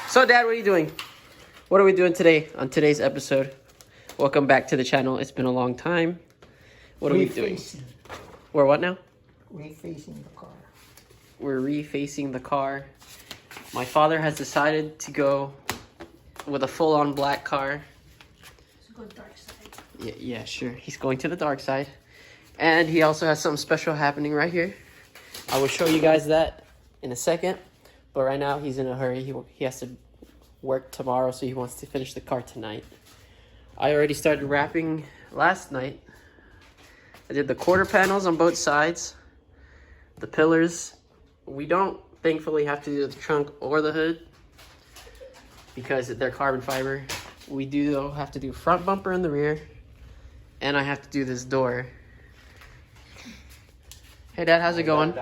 So, Dad, what are you doing? What are we doing today on today's episode? Welcome back to the channel. It's been a long time. What are we doing? We're what now? Refacing the car. We're refacing the car. My father has decided to go with a full-on black car. Let's go dark side. Yeah, sure. He's going to the dark side. And he also has something special happening right here. I will show you guys that in a second. But right now, he's in a hurry. He has to work tomorrow, so he wants to finish the car tonight. I already started wrapping last night. I did the quarter panels on both sides. The pillars. We don't, thankfully, have to do the trunk or the hood because they're carbon fiber. We do, though, have to do front bumper in the rear. And I have to do this door. Hey, Dad, how's it going?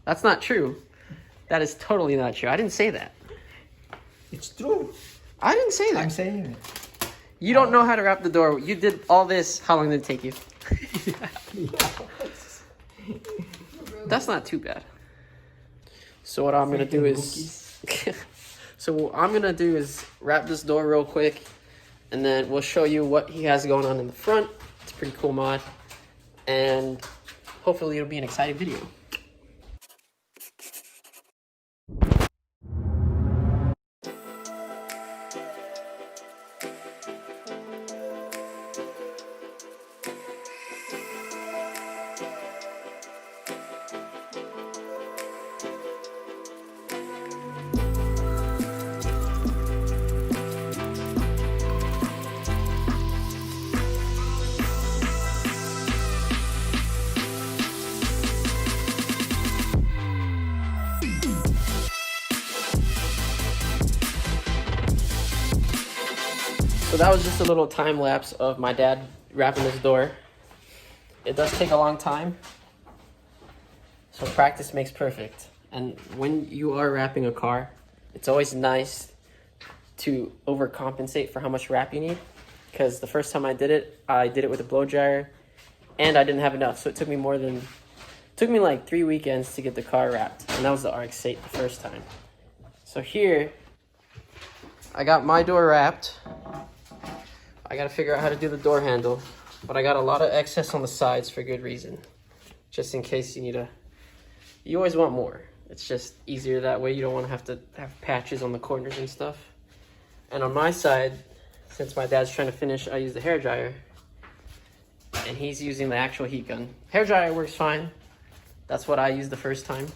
That's not true. That is totally not true. I didn't say that. It's true. I didn't say that. I'm saying it. You don't know how to wrap the door. You did all this. How long did it take you? That's not too bad. So what I'm gonna do is, wrap this door real quick, and then we'll show you what he has going on in the front. It's a pretty cool mod, and hopefully it'll be an exciting video. So that was just a little time lapse of my dad wrapping this door. It does take a long time, so practice makes perfect. And when you are wrapping a car, it's always nice to overcompensate for how much wrap you need. Because the first time I did it with a blow dryer, and I didn't have enough, so it took me like 3 weekends to get the car wrapped, and that was the RX-8 the first time. So here, I got my door wrapped. I gotta figure out how to do the door handle, but I got a lot of excess on the sides for good reason. Just in case you always want more. It's just easier that way. You don't want to have patches on the corners and stuff. And on my side, since my dad's trying to finish, I use the hair dryer, and he's using the actual heat gun. Hair dryer works fine. That's what I used the first time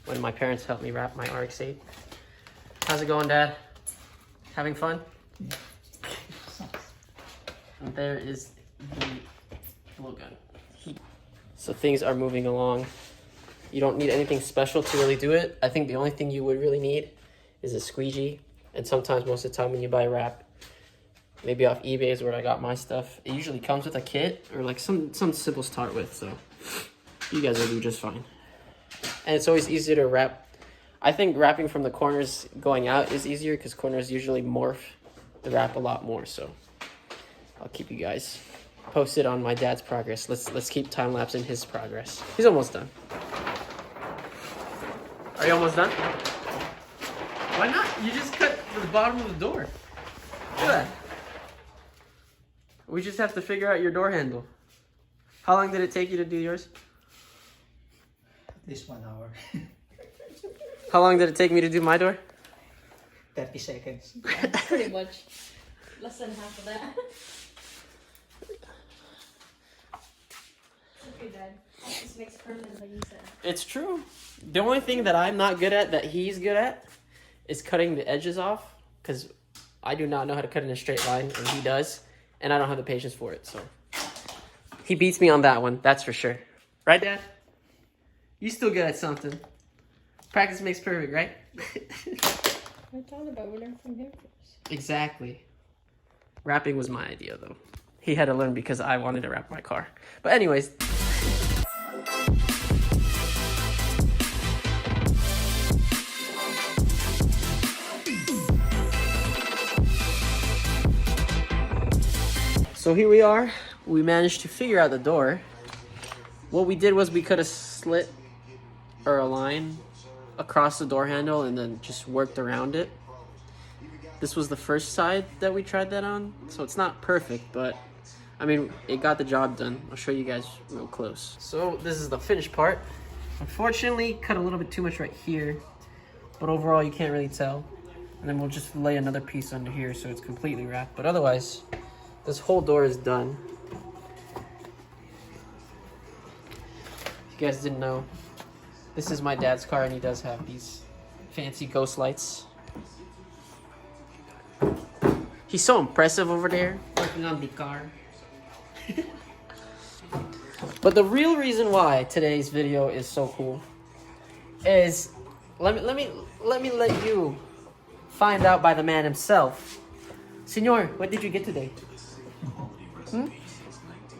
when my parents helped me wrap my RX-8. How's it going, Dad? Having fun? Yeah. And there is the blow gun. So things are moving along. You don't need anything special to really do it. I think the only thing you would really need is a squeegee. And sometimes, most of the time when you buy wrap, maybe off eBay is where I got my stuff. It usually comes with a kit or like some simple start with. So you guys will do just fine. And it's always easier to wrap. I think wrapping from the corners going out is easier because corners usually morph the wrap a lot more. So I'll keep you guys posted on my dad's progress. Let's keep time lapse in his progress. He's almost done. Are you almost done? Why not? You just cut the bottom of the door. Look at that. We just have to figure out your door handle. How long did it take you to do yours? At least 1 hour. How long did it take me to do my door? 30 seconds. Yeah, pretty much. Less than half of that. It's okay, Dad. This makes perfect, like you said. It's true. The only thing that I'm not good at that he's good at is cutting the edges off, because I do not know how to cut in a straight line, and he does, and I don't have the patience for it, so he beats me on that one, that's for sure. Right, Dad? You still good at something. Practice makes perfect, right? I thought about we learned from him first. Exactly. Wrapping was my idea, though. He had to learn because I wanted to wrap my car. But anyways. So here we are. We managed to figure out the door. What we did was we cut a slit or a line across the door handle and then just worked around it. This was the first side that we tried that on, so it's not perfect, but I mean, it got the job done. I'll show you guys real close. So this is the finished part. Unfortunately, cut a little bit too much right here, but overall you can't really tell. And then we'll just lay another piece under here so it's completely wrapped. But otherwise, this whole door is done. If you guys didn't know, this is my dad's car and he does have these fancy ghost lights. He's so impressive over there, working on the car. But the real reason why today's video is so cool is let me let you find out by the man himself. Senor, what did you get today?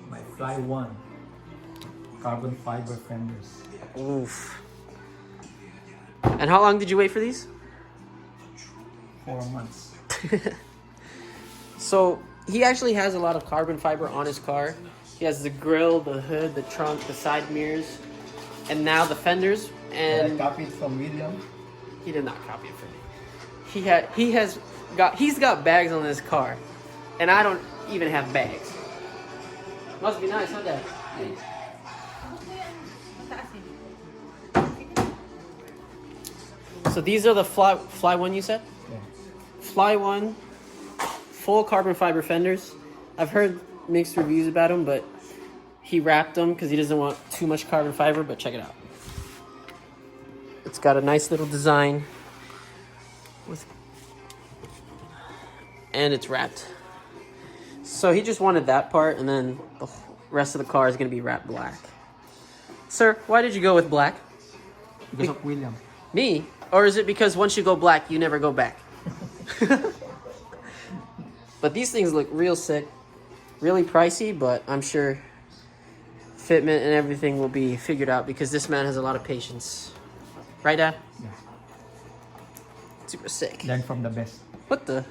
My Fly One carbon fiber fenders. Oof. And how long did you wait for these? 4 months. So he actually has a lot of carbon fiber on his car. He has the grille, the hood, the trunk, the side mirrors, and now the fenders. And I copied from William. he did not copy it from me. He's got bags on this car, and I don't even have bags. Must be nice, huh, Dad? So these are the Fly One you said? Yeah. Fly One, full carbon fiber fenders. I've heard mixed reviews about them, but he wrapped them because he doesn't want too much carbon fiber, but check it out. It's got a nice little design and it's wrapped. So he just wanted that part, and then the rest of the car is going to be wrapped black. Sir, why did you go with black? Because of William. Me? Or is it because once you go black, you never go back? But these things look real sick. Really pricey, but I'm sure fitment and everything will be figured out because this man has a lot of patience. Right, Dad? Yeah. Super sick. Learn from the best. What the?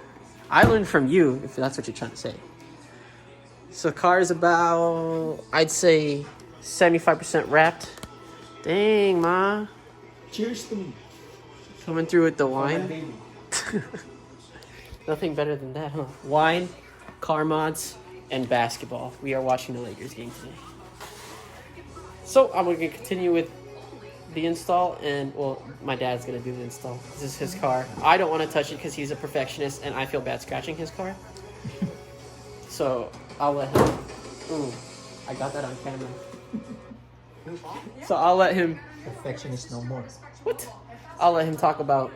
I learned from you, if that's what you're trying to say. So car is about, I'd say, 75% wrapped. Dang, Ma. Cheers to me. Coming through with the For my wine. baby. Nothing better than that, huh? Wine, car mods, and basketball. We are watching the Lakers game today. So I'm going to continue with the install, and well, my dad's going to do the install. This is his car. I don't want to touch it because he's a perfectionist, and I feel bad scratching his car. So I'll let him. Ooh, I got that on camera. So I'll let him. Perfectionist no more. What? I'll let him talk about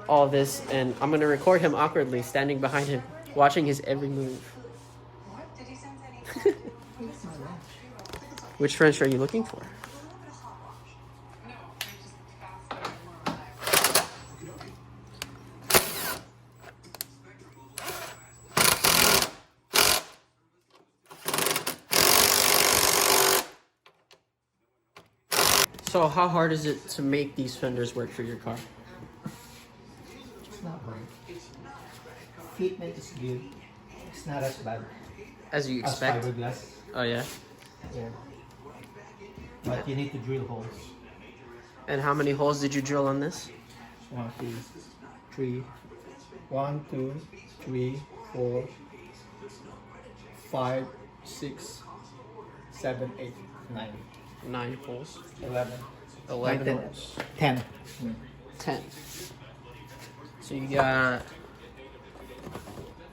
all this, and I'm gonna record him awkwardly standing behind him, watching his every move. Which French are you looking for? So how hard is it to make these fenders work for your car? It's not hard. Fitment is good. It's not as bad As you as expect? fiberglass. Oh yeah? Yeah. But you need to drill holes. And how many holes did you drill on this? 1, 2, 3. 1, 2, 3, 4, 5, 6, 7, 8, 9, 9 holes. 11. 11 10. holes. 10. 10. So you got...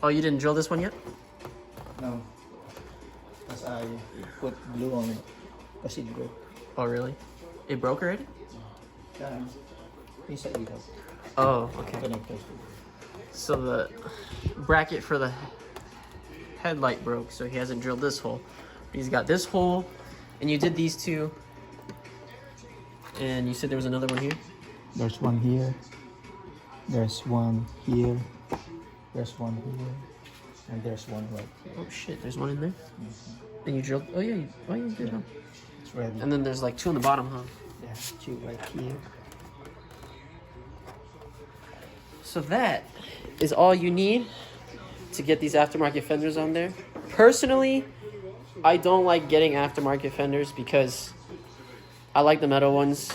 Oh, you didn't drill this one yet? No. Because I put glue on it. Because it broke. Oh, really? It broke already? Inside it. Oh, okay. Connector. So the bracket for the headlight broke, so he hasn't drilled this hole. But he's got this hole, and you did these two. And you said there was another one here? There's one here. There's one here. There's one here. And there's one right here. Oh shit, there's one in there? And you drilled, oh yeah, you did, huh? It's ready. And then there's like 2 on the bottom, huh? Yeah, 2 right here. So that is all you need to get these aftermarket fenders on there. Personally, I don't like getting aftermarket fenders because I like the metal ones.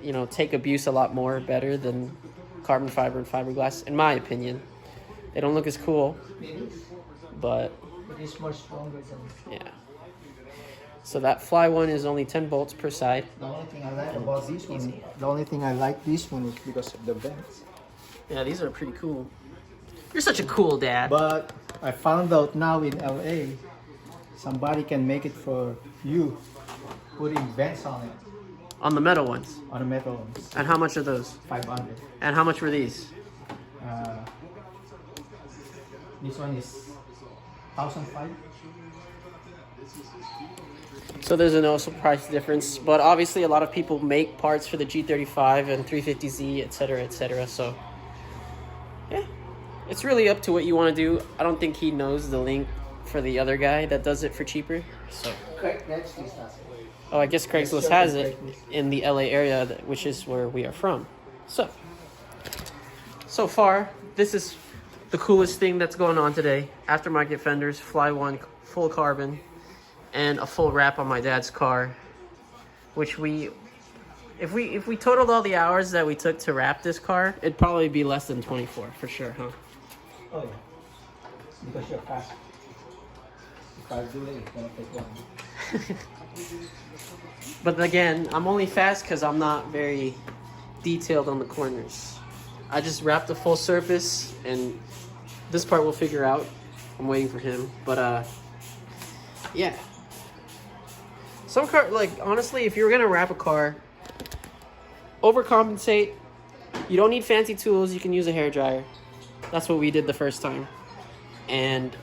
you know, take abuse a lot more better than carbon fiber and fiberglass, in my opinion. They don't look as cool, but It is more stronger than. yeah. So that fly one is only 10 bolts per side. The only thing I like about this one, the only thing I like this one is because of the vents. Yeah, these are pretty cool. You're such a cool dad. But I found out now in LA, somebody can make it for you, putting vents on it, On the metal ones. on the metal ones. And how much are those? 500. And how much were these? This one is 1,005. So there's a noticeable price difference, but obviously a lot of people make parts for the G35 and 350Z, etc., etc. So yeah, it's really up to what you want to do. I don't think he knows the link for the other guy that does it for cheaper. So oh, I guess Craigslist has it in the LA area, which is where we are from. So far, this is the coolest thing that's going on today. Aftermarket fenders, Fly One, full carbon, and a full wrap on my dad's car, which if we totaled all the hours that we took to wrap this car, it'd probably be less than 24 for sure, huh? Oh yeah, because you're fast. If I do it, it's gonna take long. But again, I'm only fast because I'm not very detailed on the corners. I just wrapped the full surface, and this part we'll figure out. I'm waiting for him, but yeah. Some car, like, honestly, if you're gonna wrap a car, overcompensate. You don't need fancy tools. You can use a hairdryer. That's what we did the first time. And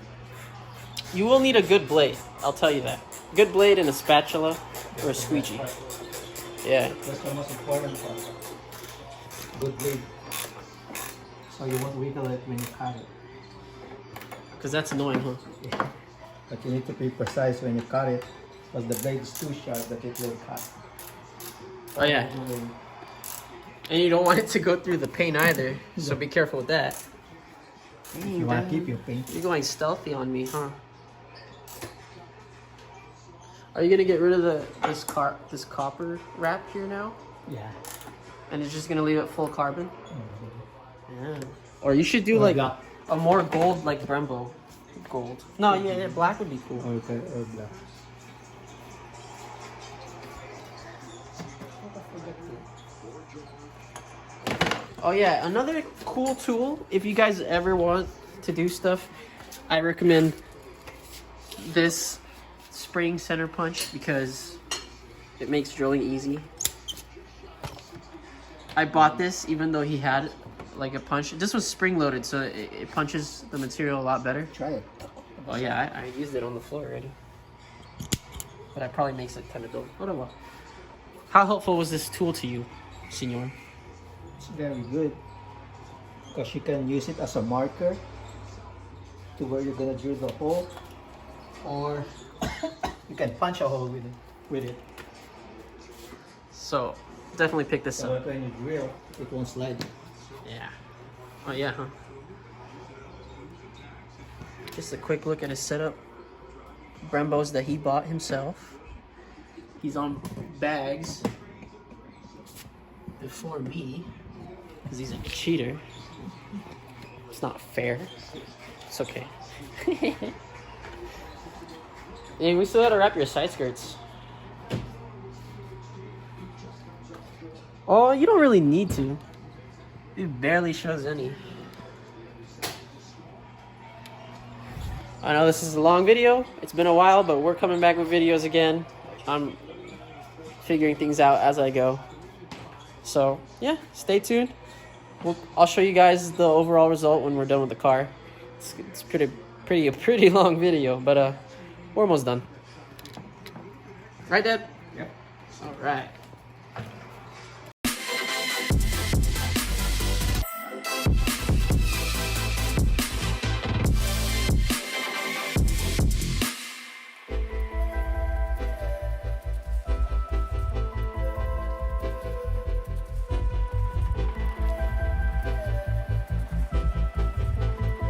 you will need a good blade. I'll tell you that. Good blade and a spatula or a squeegee. Yeah. That's the most important part. Good blade. So you won't wiggle it when you cut it. Because that's annoying, huh? But you need to be precise when you cut it, because the blade is too sharp that it will cut. Oh, yeah. And you don't want it to go through the paint either, so be careful with that. If you want to keep your paint. You're going stealthy on me, huh? Are you gonna get rid of this copper wrap here now? Yeah. And it's just gonna leave it full carbon? Yeah. Or you should do like a more gold, like Brembo gold. No, yeah, black would be cool. Okay, or black. Oh yeah, another cool tool, if you guys ever want to do stuff, I recommend this spring center punch because it makes drilling easy. I bought this even though he had like a punch. This was spring loaded, so it punches the material a lot better. Try it. Oh yeah, I used it on the floor already. But it probably makes it kind of dull. Whatever. How helpful was this tool to you, senor? It's very good because you can use it as a marker to where you're gonna drill the hole, or you can punch a hole with it. So definitely pick this So up. when you drill, it won't slide. Yeah. Oh yeah, huh? Just a quick look at his setup. Brembos that he bought himself. He's on bags before me because he's a cheater. It's not fair. It's okay. And we still gotta wrap your side skirts. Oh, you don't really need to. It barely shows any. I know this is a long video. It's been a while, but we're coming back with videos again. I'm figuring things out as I go. So, yeah, stay tuned. I'll show you guys the overall result when we're done with the car. It's a pretty long video, but we're almost done. Right, Dad? Yep. All right.